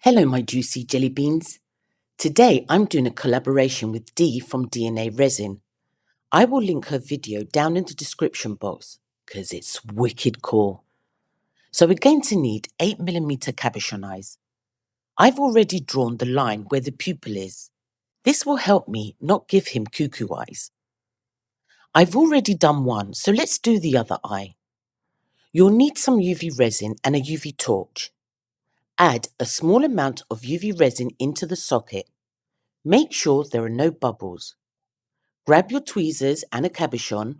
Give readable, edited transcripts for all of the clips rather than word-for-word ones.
Hello, my juicy jelly beans. Today I'm doing a collaboration with Dee from DNA Resin. I will link her video down in the description box because it's wicked cool. So we're going to need 8mm cabochon eyes. I've already drawn the line where the pupil is. This will help me not give him cuckoo eyes. I've already done one, so let's do the other eye. You'll need some UV resin and a UV torch. Add a small amount of UV resin into the socket. Make sure there are no bubbles. Grab your tweezers and a cabochon,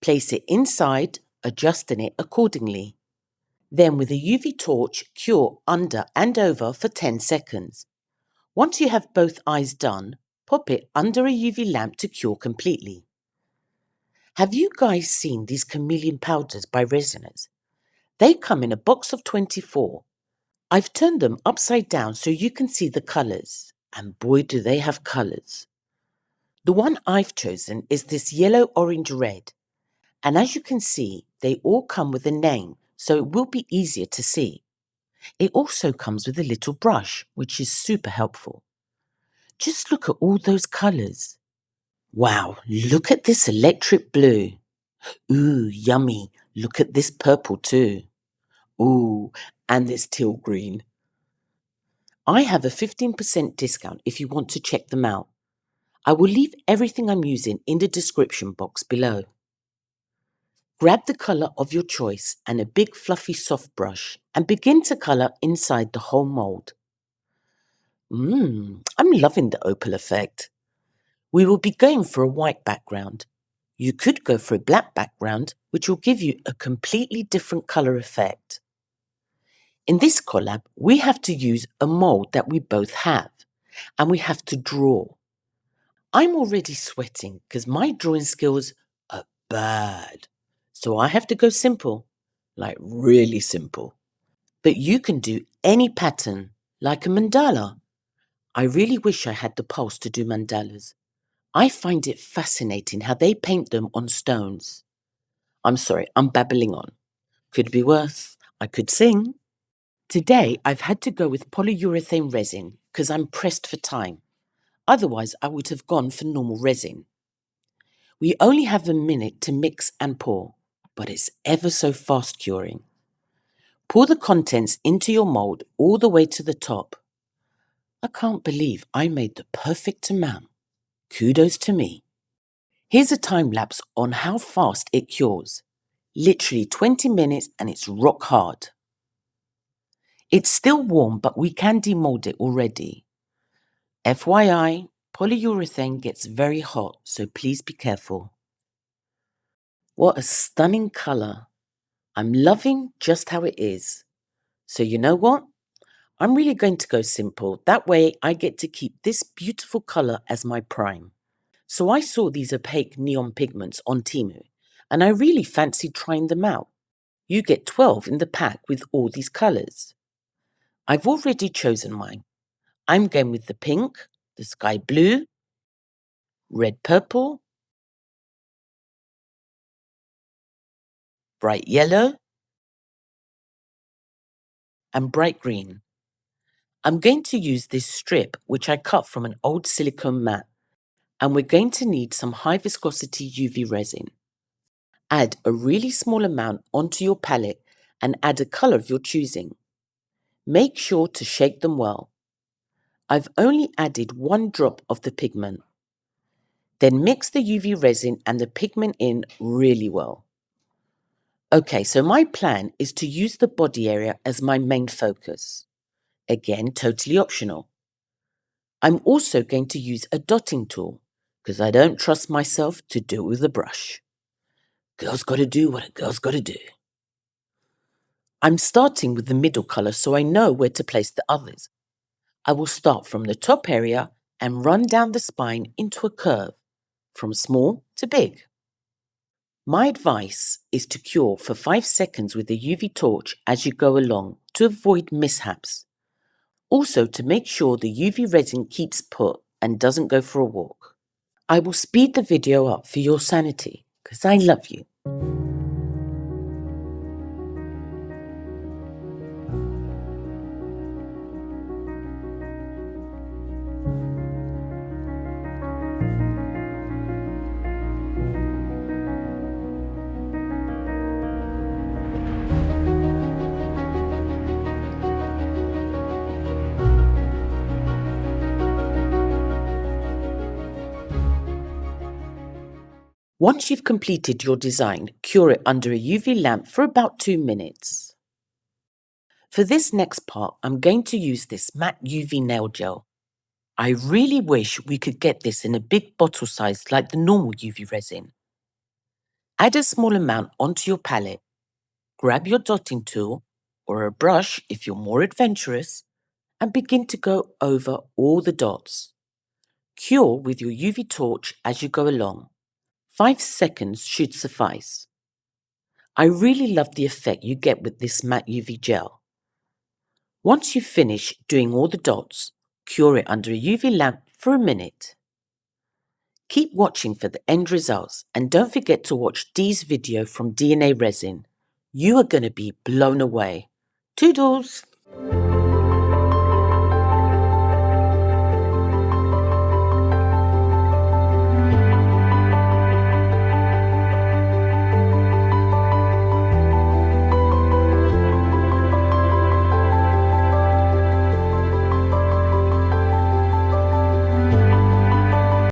place it inside, adjusting it accordingly. Then with a UV torch, cure under and over for 10 seconds. Once you have both eyes done, pop it under a UV lamp to cure completely. Have you guys seen these chameleon powders by Resiners? They come in a box of 24. I've turned them upside down so you can see the colours, and boy do they have colours. The one I've chosen is this yellow, orange, red. And as you can see, they all come with a name, so it will be easier to see. It also comes with a little brush, which is super helpful. Just look at all those colours. Wow, look at this electric blue. Ooh, yummy. Look at this purple too. Ooh, and this teal green. I have a 15% discount if you want to check them out. I will leave everything I'm using in the description box below. Grab the colour of your choice and a big fluffy soft brush and begin to colour inside the whole mould. I'm loving the opal effect. We will be going for a white background. You could go for a black background, which will give you a completely different colour effect. In this collab, we have to use a mould that we both have, and we have to draw. I'm already sweating because my drawing skills are bad. So I have to go simple, like really simple. But you can do any pattern, like a mandala. I really wish I had the pulse to do mandalas. I find it fascinating how they paint them on stones. I'm sorry, I'm babbling on. Could be worse. I could sing. Today, I've had to go with polyurethane resin because I'm pressed for time. Otherwise, I would have gone for normal resin. We only have a minute to mix and pour, but it's ever so fast curing. Pour the contents into your mould all the way to the top. I can't believe I made the perfect amount. Kudos to me. Here's a time lapse on how fast it cures. Literally 20 minutes and it's rock hard. It's still warm, but we can demold it already. FYI, polyurethane gets very hot, so please be careful. What a stunning colour. I'm loving just how it is. So you know what? I'm really going to go simple. That way I get to keep this beautiful colour as my prime. So I saw these opaque neon pigments on Temu and I really fancied trying them out. You get 12 in the pack with all these colours. I've already chosen mine. I'm going with the pink, the sky blue, red purple, bright yellow, and bright green. I'm going to use this strip which I cut from an old silicone mat, and we're going to need some high viscosity UV resin. Add a really small amount onto your palette and add a colour of your choosing. Make sure to shake them well. I've only added 1 drop of the pigment. Then mix the UV resin and the pigment in really well. Okay, so my plan is to use the body area as my main focus. Again, totally optional. I'm also going to use a dotting tool because I don't trust myself to do it with a brush. Girl's got to do what a girl's got to do. I'm starting with the middle colour so I know where to place the others. I will start from the top area and run down the spine into a curve, from small to big. My advice is to cure for 5 seconds with a UV torch as you go along to avoid mishaps. Also to make sure the UV resin keeps put and doesn't go for a walk. I will speed the video up for your sanity because I love you. Once you've completed your design, cure it under a UV lamp for about 2 minutes. For this next part, I'm going to use this matte UV nail gel. I really wish we could get this in a big bottle size like the normal UV resin. Add a small amount onto your palette. Grab your dotting tool, or a brush if you're more adventurous, and begin to go over all the dots. Cure with your UV torch as you go along. 5 seconds should suffice. I really love the effect you get with this matte UV gel. Once you finish doing all the dots, cure it under a UV lamp for a minute. Keep watching for the end results and don't forget to watch Dee's video from DNA Resin. You are going to be blown away. Toodles!